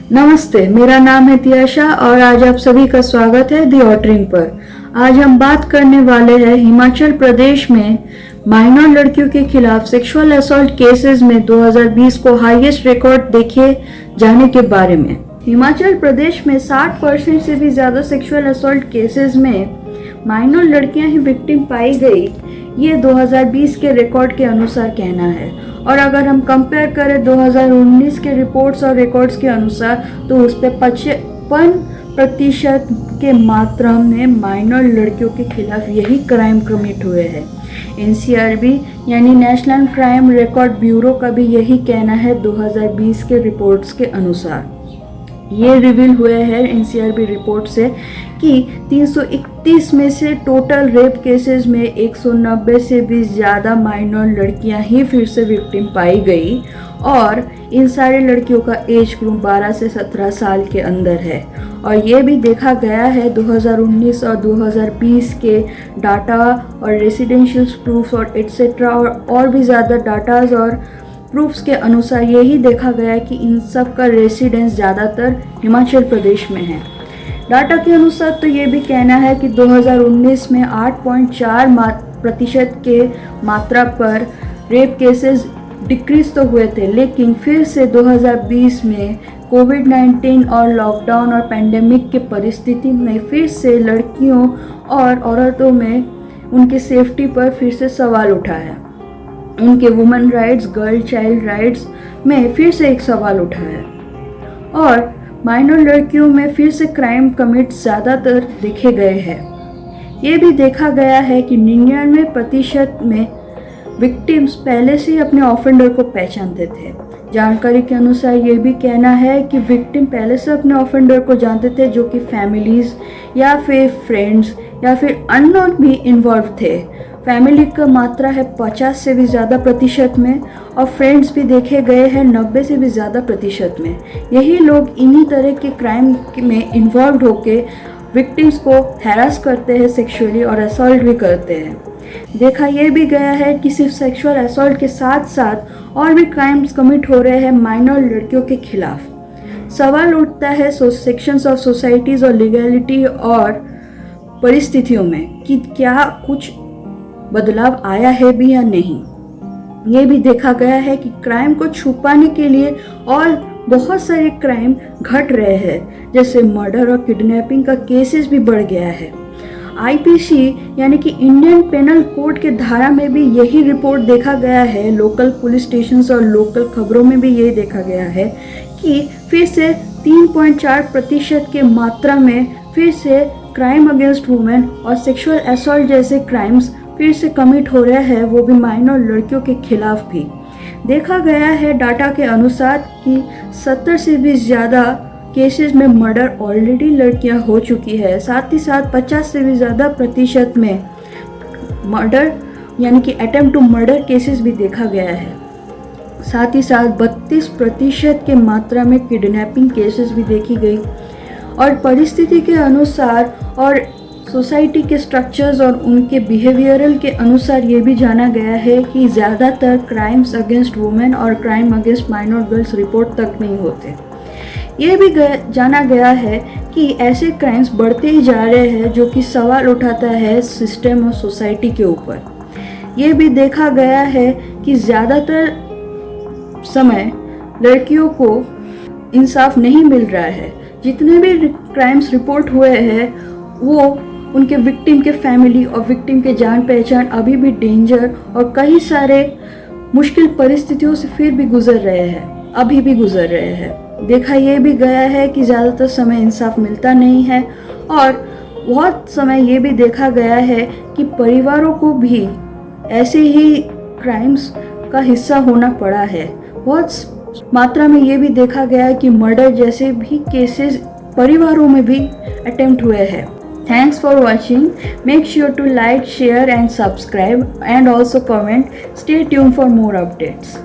नमस्ते, मेरा नाम है तियाशा और आज आप सभी का स्वागत है दी ऑटरिंग पर। आज हम बात करने वाले हैं हिमाचल प्रदेश में माइनर लड़कियों के खिलाफ सेक्सुअल असॉल्ट केसेस में 2020 को हाईएस्ट रिकॉर्ड देखे जाने के बारे में। हिमाचल प्रदेश में 60% से भी ज़्यादा सेक्सुअल असॉल्ट केसेस में माइनर लड़कियां ही विक्टिम पाई गई, ये 2020 के रिकॉर्ड के अनुसार कहना है। और अगर हम कंपेयर करें 2019 के रिपोर्ट्स और रिकॉर्ड्स के अनुसार तो उस पर 55% के मात्रा में माइनर लड़कियों के खिलाफ यही क्राइम कमिट हुए हैं। NCRB यानी नेशनल क्राइम रिकॉर्ड ब्यूरो का भी यही कहना है 2020 के रिपोर्ट्स के अनुसार। ये रिवील हुए हैं NCRB रिपोर्ट से कि 331 में से टोटल रेप केसेस में 190 से भी ज़्यादा माइनर लड़कियां ही फिर से विक्टिम पाई गई और इन सारे लड़कियों का एज ग्रुप 12 से 17 साल के अंदर है। और ये भी देखा गया है 2019 और 2020 के डाटा और रेसिडेंशियल प्रूफ और एट्सेट्रा और भी ज़्यादा डाटाज और प्रूफ्स के अनुसार यही देखा गया है कि इन सब का रेसिडेंस ज़्यादातर हिमाचल प्रदेश में है। डाटा के अनुसार तो ये भी कहना है कि 2019 में 8.4% के मात्रा पर रेप केसेस डिक्रीज तो हुए थे, लेकिन फिर से 2020 में कोविड-19 और लॉकडाउन और पेंडेमिक के परिस्थिति में फिर से लड़कियों और औरतों में उनकी सेफ्टी पर फिर से सवाल उठा है। उनके women rights, girl child rights में फिर से एक सवाल उठा है और माइनर लड़कियों में फिर से क्राइम कमिट ज़्यादातर देखे गए हैं। ये भी देखा गया है कि 99% में विक्टिम्स पहले से ही अपने ऑफेंडर को पहचानते थे। जानकारी के अनुसार ये भी कहना है कि विक्टिम पहले से अपने ऑफेंडर को जानते थे, जो कि फैमिलीज़ या फिर फ्रेंड्स या फिर अननोन भी इन्वॉल्व थे। फैमिली का मात्रा है 50 से भी ज़्यादा प्रतिशत में और फ्रेंड्स भी देखे गए हैं 90 से भी ज़्यादा प्रतिशत में। यही लोग इन्हीं तरह के क्राइम में इन्वॉल्व होके विक्टिम्स को हैरास करते हैं सेक्सुअली और असॉल्ट भी करते हैं। देखा यह भी गया है कि सिर्फ सेक्सुअल असॉल्ट के साथ साथ और भी क्राइम्स कमिट हो रहे हैं माइनर लड़कियों के खिलाफ। सवाल उठता है सेक्शंस ऑफ सोसाइटीज़ और लीगैलिटी और परिस्थितियों में कि क्या कुछ बदलाव आया है भी या नहीं। ये भी देखा गया है कि क्राइम को छुपाने के लिए और बहुत सारे क्राइम घट रहे हैं, जैसे मर्डर और किडनैपिंग का केसेस भी बढ़ गया है। IPC यानी कि इंडियन पेनल कोड के धारा में भी यही रिपोर्ट देखा गया है। लोकल पुलिस स्टेशंस और लोकल खबरों में भी ये देखा गया है कि फिर से 3.4% के मात्रा में फिर से क्राइम अगेंस्ट वुमेन और सेक्सुअल असॉल्ट जैसे क्राइम्स फिर से कमिट हो रहे हैं, वो भी माइनर लड़कियों के खिलाफ भी। देखा गया है डाटा के अनुसार कि 70 से भी ज़्यादा केसेस में मर्डर ऑलरेडी लड़कियां हो चुकी है। साथ ही साथ 50 से भी ज़्यादा प्रतिशत में मर्डर यानी कि अटेम्प्ट टू मर्डर केसेस भी देखा गया है। साथ ही साथ 32% के मात्रा में किडनैपिंग केसेस भी देखी गई। और परिस्थिति के अनुसार और सोसाइटी के स्ट्रक्चर्स और उनके बिहेवियरल के अनुसार ये भी जाना गया है कि ज़्यादातर क्राइम्स अगेंस्ट वुमेन और crime against minor girls report तक नहीं होते। ये भी जाना गया है कि ऐसे क्राइम्स बढ़ते ही जा रहे हैं, जो कि सवाल उठाता है सिस्टम और सोसाइटी के ऊपर। ये भी देखा गया है कि ज़्यादातर समय लड़कियों को इंसाफ नहीं मिल रहा है। जितने भी क्राइम्स रिपोर्ट हुए हैं वो उनके विक्टिम के फैमिली और विक्टिम के जान पहचान अभी भी डेंजर और कई सारे मुश्किल परिस्थितियों से फिर भी गुजर रहे हैं, अभी भी गुजर रहे हैं। देखा ये भी गया है कि ज़्यादातर समय इंसाफ मिलता नहीं है और बहुत समय ये भी देखा गया है कि परिवारों को भी ऐसे ही क्राइम्स का हिस्सा होना पड़ा है। बहुत मात्रा में ये भी देखा गया है कि मर्डर जैसे भी केसेस परिवारों में भी अटेम्प्ट हुए हैं। Thanks for watching. Make sure to like, share and subscribe and also comment. Stay tuned for more updates.